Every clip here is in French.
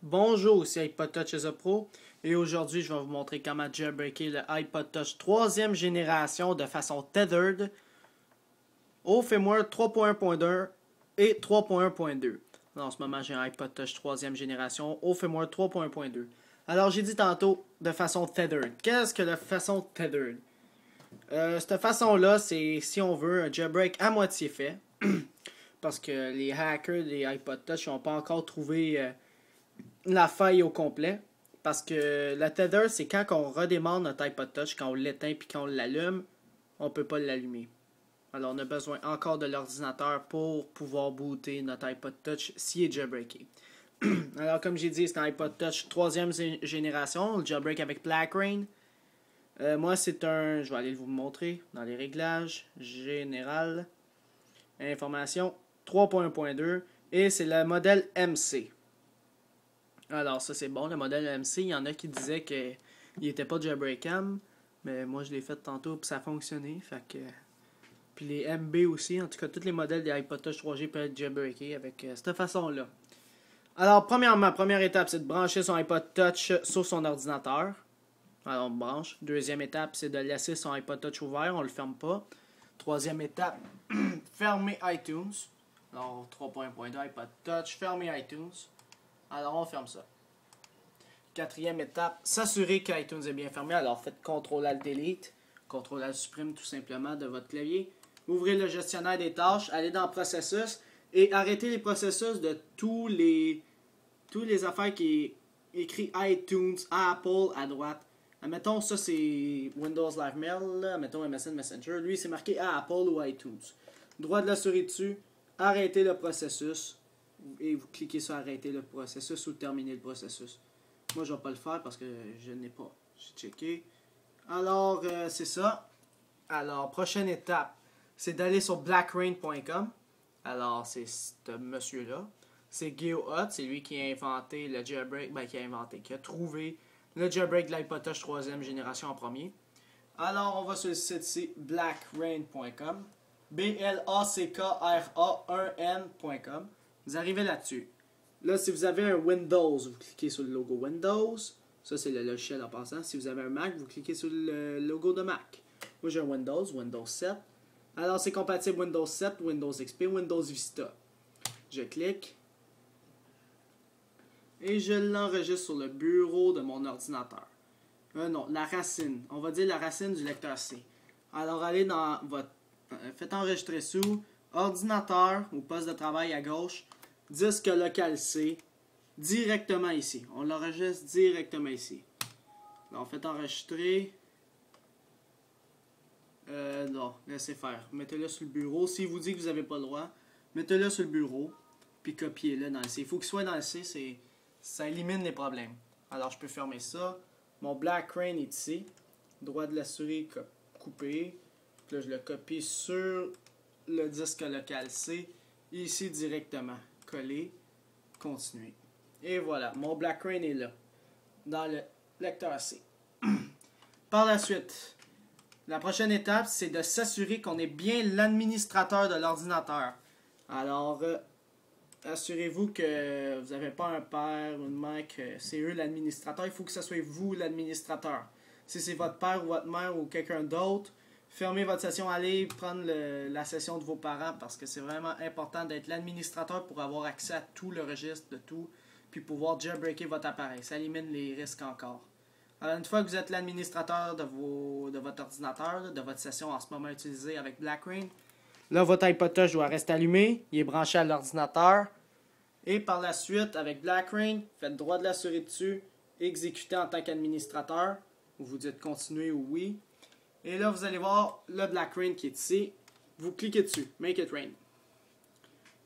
Bonjour, c'est iPod Touch as a Pro et aujourd'hui je vais vous montrer comment jailbreaker le iPod Touch 3e génération de façon tethered au firmware 3.1.1 et 3.1.2. En ce moment j'ai un iPod Touch 3e génération au firmware 3.1.2. Alors j'ai dit tantôt de façon tethered. Qu'est-ce que la façon tethered? Cette façon-là, c'est si on veut un jailbreak à moitié fait. Parce que les hackers des iPod Touch n'ont pas encore trouvé la faille au complet. Parce que la tether, c'est quand on redémarre notre iPod Touch, quand on l'éteint puis quand on l'allume, on ne peut pas l'allumer. Alors on a besoin encore de l'ordinateur pour pouvoir booter notre iPod Touch s'il est jailbreaké. Alors comme j'ai dit, c'est un iPod Touch 3e génération, le jailbreak avec Black Rain. Moi c'est un, je vais aller vous montrer dans les réglages, général, information 3.1.2 et c'est le modèle MC. Alors ça c'est bon, le modèle MC, il y en a qui disaient qu'il n'était pas jailbreakable, mais moi je l'ai fait tantôt et ça a fonctionné. Fait que... Puis les MB aussi, en tout cas tous les modèles des iPod Touch 3G peuvent être jailbreakés avec cette façon-là. Alors premièrement, première étape c'est de brancher son iPod Touch sur son ordinateur. Alors on branche. Deuxième étape c'est de laisser son iPod Touch ouvert, on ne le ferme pas. Troisième étape, fermer iTunes. Alors 3.1.2 iPod Touch, fermer iTunes. Alors on ferme ça. Quatrième étape, s'assurer qu'iTunes est bien fermé. Alors faites CTRL-ALT-DELETE, CTRL-SUPPRIME tout simplement de votre clavier. Ouvrez le gestionnaire des tâches, allez dans processus et arrêtez les processus de tous les affaires qui est écrit iTunes, Apple à droite. Admettons, ça c'est Windows Live Mail, là. Admettons MSN Messenger. Lui, c'est marqué à Apple ou iTunes. Droit de la souris dessus, arrêtez le processus et vous cliquez sur arrêter le processus ou terminer le processus. Moi, je ne vais pas le faire parce que je n'ai pas. J'ai checké. Alors, c'est ça. Alors, prochaine étape, c'est d'aller sur blackrain.com. Alors, c'est ce monsieur-là. C'est GeoHot, c'est lui qui a inventé le jailbreak, qui a trouvé le jailbreak de l'iPod Touch 3e génération en premier. Alors, on va sur le site ici, blackrain.com. BLACKRA1N.com. Vous arrivez là-dessus. Là, si vous avez un Windows, vous cliquez sur le logo Windows. Ça, c'est le logiciel en passant. Si vous avez un Mac, vous cliquez sur le logo de Mac. Moi, j'ai un Windows 7. Alors, c'est compatible Windows 7, Windows XP, Windows Vista. Je clique. Et je l'enregistre sur le bureau de mon ordinateur. Non, la racine. On va dire la racine du lecteur C. Alors, allez dans votre... faites enregistrer sous ordinateur ou poste de travail à gauche, disque local C, directement ici. On l'enregistre directement ici. Alors, faites enregistrer. Non, laissez faire. Mettez-le sur le bureau. S'il vous dit que vous n'avez pas le droit, mettez-le sur le bureau, puis copiez-le dans le C. Il faut qu'il soit dans le C, ça élimine les problèmes. Alors, je peux fermer ça. Mon Black Rain est ici. Droit de la souris coupé. Là, je le copie sur le disque local C. Ici, directement. Coller. Continuer. Et voilà, mon Black Rain est là. Dans le lecteur C. Par la suite, la prochaine étape, c'est de s'assurer qu'on est bien l'administrateur de l'ordinateur. Alors, assurez-vous que vous n'avez pas un père ou une mère, que c'est eux l'administrateur. Il faut que ce soit vous l'administrateur. Si c'est votre père ou votre mère ou quelqu'un d'autre, fermez votre session, allez prendre la session de vos parents parce que c'est vraiment important d'être l'administrateur pour avoir accès à tout le registre de tout puis pouvoir jailbreaker votre appareil. Ça élimine les risques encore. Alors, une fois que vous êtes l'administrateur de votre ordinateur, de votre session en ce moment utilisée avec Black Rain, là, votre iPod Touch doit rester allumé, il est branché à l'ordinateur. Et par la suite, avec Black Rain, faites droit de la souris dessus, exécutez en tant qu'administrateur, ou vous dites continuer ou oui. Et là, vous allez voir le Black Rain qui est ici. Vous cliquez dessus, Make it rain.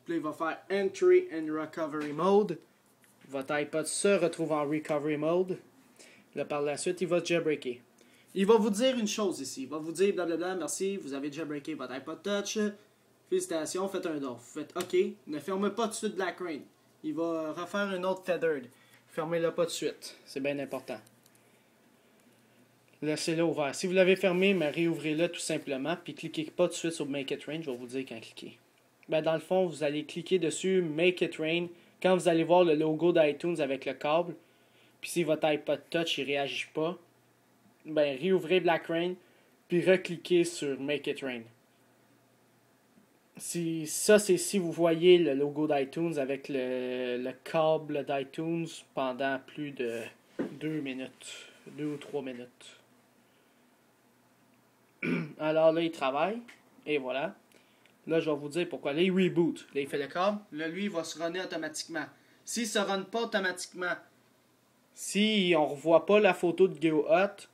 Puis là, il va faire Entry and Recovery Mode. Votre iPod se retrouve en Recovery Mode. Là, par la suite, il va jailbreaker. Il va vous dire une chose ici. Il va vous dire blablabla, merci, vous avez jailbreaké votre iPod Touch. Félicitations, faites un don. Faites OK. Ne fermez pas tout de suite Black Rain. Il va refaire une autre tethered. Fermez-le pas tout de suite. C'est bien important. Laissez-le ouvert. Si vous l'avez fermé, mais réouvrez-le tout simplement. Puis cliquez pas tout de suite sur Make it rain. Je vais vous dire quand cliquer. Dans le fond, vous allez cliquer dessus Make it rain. quand vous allez voir le logo d'iTunes avec le câble, puis si votre iPod Touch ne réagit pas, ben réouvrez Black Rain, puis recliquez sur Make It Rain. C'est si vous voyez le logo d'iTunes avec le câble d'iTunes pendant plus de 2 minutes, 2 ou 3 minutes. Alors là, il travaille, et voilà. Là, je vais vous dire pourquoi. Là, il reboot. Là, il fait le câble. Là, lui, il va se runner automatiquement. S'il ne se run pas automatiquement, si on ne revoit pas la photo de GeoHot,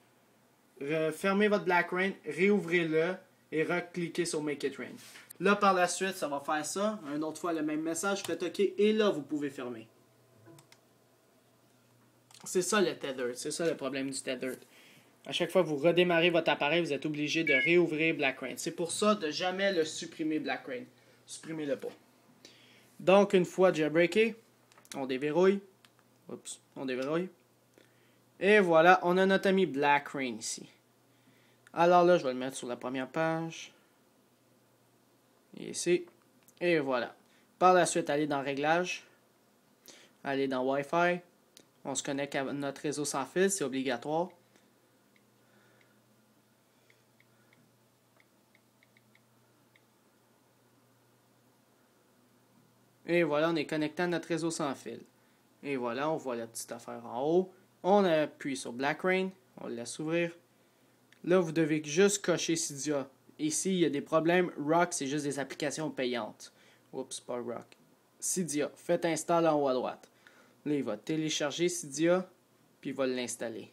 fermez votre Black Rain, réouvrez-le et recliquez sur Make It Rain. Là, par la suite, ça va faire ça. Une autre fois, le même message, faites OK, et là, vous pouvez fermer. C'est ça le Tethered. C'est ça le problème du Tethered. À chaque fois que vous redémarrez votre appareil, vous êtes obligé de réouvrir Black Rain. C'est pour ça de jamais le supprimer, Black Rain. Supprimez-le pas. Donc, une fois jailbreaké, on déverrouille. Oups, on déverrouille. Et voilà, on a notre ami Black Rain ici. Alors là, je vais le mettre sur la première page. Ici. Et voilà. Par la suite, allez dans Réglages. Allez dans Wi-Fi. On se connecte à notre réseau sans fil, c'est obligatoire. Et voilà, on est connecté à notre réseau sans fil. Et voilà, on voit la petite affaire en haut. On appuie sur Black Rain. On le laisse ouvrir. Là, vous devez juste cocher Cydia. Ici, il y a des problèmes. Rock, c'est juste des applications payantes. Oups, pas Rock. Cydia. Faites install en haut à droite. Là, il va télécharger Cydia, puis il va l'installer.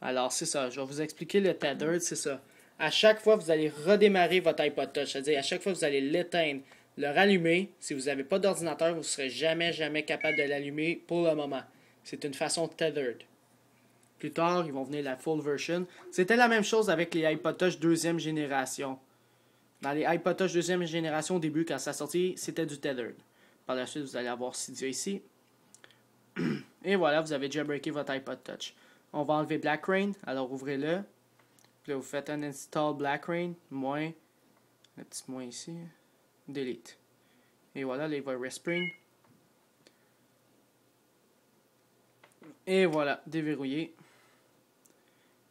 Alors, c'est ça. Je vais vous expliquer le Tethered, c'est ça. À chaque fois, vous allez redémarrer votre iPod Touch. C'est-à-dire, à chaque fois, vous allez l'éteindre, le rallumer. Si vous n'avez pas d'ordinateur, vous ne serez jamais capable de l'allumer pour le moment. C'est une façon Tethered. Plus tard, ils vont venir la full version. C'était la même chose avec les iPod Touch deuxième génération. Dans les iPod Touch deuxième génération, au début, quand ça sortit, c'était du Tethered. Par la suite, vous allez avoir Cydia ici. Et voilà, vous avez jailbreaké votre iPod Touch. On va enlever Black Rain, alors ouvrez-le. Puis là, vous faites un install Black Rain, moins, le petit moins ici, delete. Et voilà, là, il va respring. Et voilà, déverrouillé.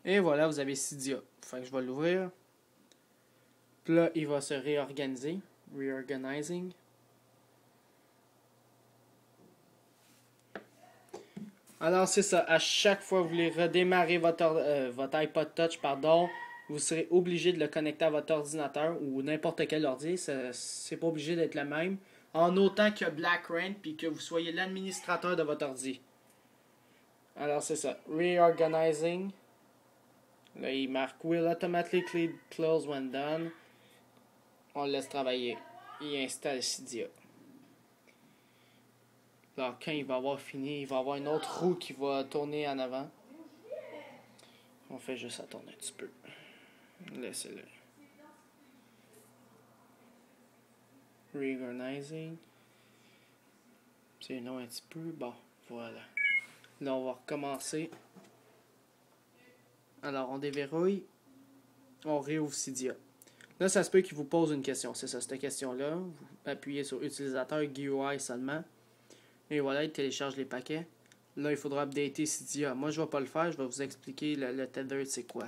Et voilà, vous avez Cydia. Fait que je vais l'ouvrir. Puis là, il va se réorganiser. Reorganizing. Alors, c'est ça. À chaque fois que vous voulez redémarrer votre iPod Touch, vous serez obligé de le connecter à votre ordinateur ou n'importe quel ordi. C'est pas obligé d'être le même. En autant que Black Rain puis que vous soyez l'administrateur de votre ordi. Alors, c'est ça. Reorganizing. Là, il marque Will automatically close when done. On le laisse travailler. Il installe Cydia. Alors, quand il va avoir fini, il va avoir une autre roue qui va tourner en avant. On fait juste attendre un petit peu. Laissez-le. Reorganizing. C'est long un petit peu. Bon, voilà. Là, on va recommencer. Alors, on déverrouille. On réouvre Cydia. Là, ça se peut qu'il vous pose une question. C'est ça, cette question-là. Vous appuyez sur Utilisateur GUI seulement. Et voilà, il télécharge les paquets. Là, il faudra updater Cydia. Moi, je ne vais pas le faire. Je vais vous expliquer le Tethered, c'est quoi.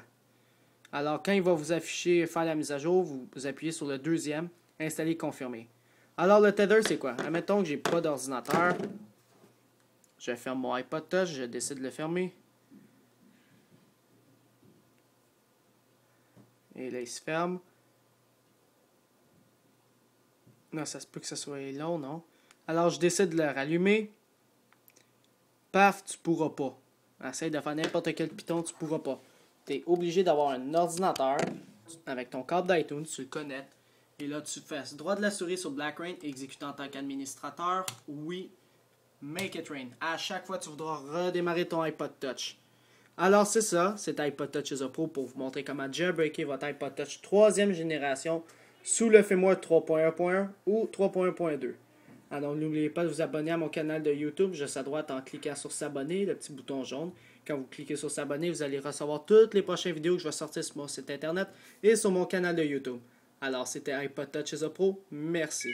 Alors, quand il va vous afficher faire la mise à jour, vous appuyez sur le deuxième, installer, confirmer. Alors, le Tethered, c'est quoi? Admettons que j'ai pas d'ordinateur. Je ferme mon iPod Touch, je décide de le fermer. Et là, il se ferme. Non, ça se peut que ça soit long, non? Alors, je décide de le rallumer. Paf, tu pourras pas. Essaye de faire n'importe quel Python, tu pourras pas. Tu es obligé d'avoir un ordinateur avec ton câble d'iTunes, tu le connectes. Et là, tu fais droit de la souris sur Black Rain, exécuter en tant qu'administrateur. Oui, Make It Rain. À chaque fois, tu voudras redémarrer ton iPod Touch. Alors, c'est ça, c'est iPod Touch is a Pro pour vous montrer comment jailbreaker votre iPod Touch 3e génération sous le firmware 3.1.1 ou 3.1.2. Alors, n'oubliez pas de vous abonner à mon canal de YouTube, juste à droite en cliquant sur s'abonner, le petit bouton jaune. Quand vous cliquez sur s'abonner, vous allez recevoir toutes les prochaines vidéos que je vais sortir sur mon site internet et sur mon canal de YouTube. Alors, c'était iPod Touch as a Pro. Merci.